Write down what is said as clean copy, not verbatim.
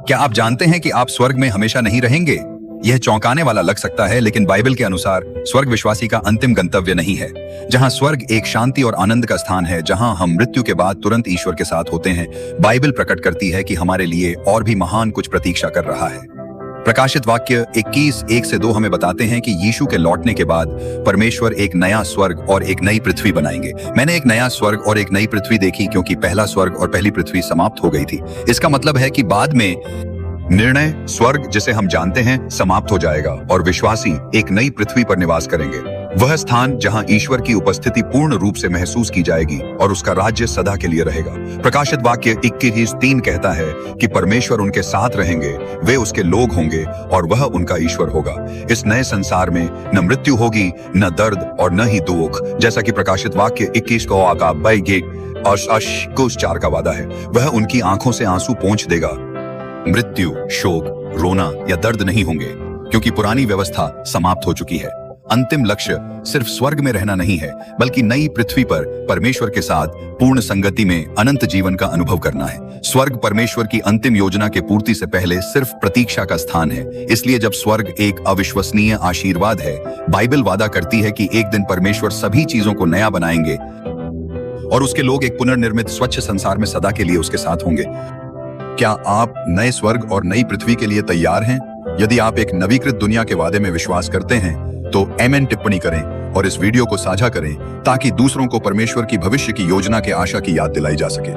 क्या आप जानते हैं कि आप स्वर्ग में हमेशा नहीं रहेंगे? यह चौंकाने वाला लग सकता है, लेकिन बाइबल के अनुसार स्वर्ग विश्वासी का अंतिम गंतव्य नहीं है। जहां स्वर्ग एक शांति और आनंद का स्थान है, जहां हम मृत्यु के बाद तुरंत ईश्वर के साथ होते हैं, बाइबल प्रकट करती है कि हमारे लिए और भी महान कुछ प्रतीक्षा कर रहा है। प्रकाशित वाक्य 21:1-2 हमें बताते हैं कि यीशु के लौटने के बाद परमेश्वर एक नया स्वर्ग और एक नई पृथ्वी बनाएंगे। मैंने एक नया स्वर्ग और एक नई पृथ्वी देखी, क्योंकि पहला स्वर्ग और पहली पृथ्वी समाप्त हो गई थी। इसका मतलब है कि बाद में निर्णय स्वर्ग जिसे हम जानते हैं समाप्त हो जाएगा और विश्वासी एक नई पृथ्वी पर निवास करेंगे। वह स्थान जहां ईश्वर की उपस्थिति पूर्ण रूप से महसूस की जाएगी और उसका राज्य सदा के लिए रहेगा। प्रकाशित वाक्य 21:3 कहता है कि परमेश्वर उनके साथ रहेंगे, वे उसके लोग होंगे और वह उनका ईश्वर होगा। इस नए संसार में न मृत्यु होगी, न दर्द और न ही दुख, जैसा कि प्रकाशित वाक्य 21:4 का वादा है। वह उनकी आंखों से आंसू पोंछ देगा। मृत्यु, शोक, रोना या दर्द नहीं होंगे, क्योंकि पुरानी व्यवस्था समाप्त हो चुकी है। अंतिम लक्ष्य सिर्फ स्वर्ग में रहना नहीं है, बल्कि नई पृथ्वी पर परमेश्वर के साथ पूर्ण संगति में अनंत जीवन का अनुभव करना है। स्वर्ग परमेश्वर की अंतिम योजना के पूर्ति से पहले सिर्फ प्रतीक्षा का स्थान है। इसलिए जब स्वर्ग एक अविश्वसनीय आशीर्वाद है, बाइबल वादा करती है कि एक दिन परमेश्वर सभी चीजों को नया बनाएंगे और उसके लोग एक पुनर्निर्मित स्वच्छ संसार में सदा के लिए उसके साथ होंगे। क्या आप नए स्वर्ग और नई पृथ्वी के लिए तैयार हैं? यदि आप एक नवीकृत दुनिया के वादे में विश्वास करते हैं तो आमीन टिप्पणी करें और इस वीडियो को साझा करें, ताकि दूसरों को परमेश्वर की भविष्य की योजना के आशा की याद दिलाई जा सके।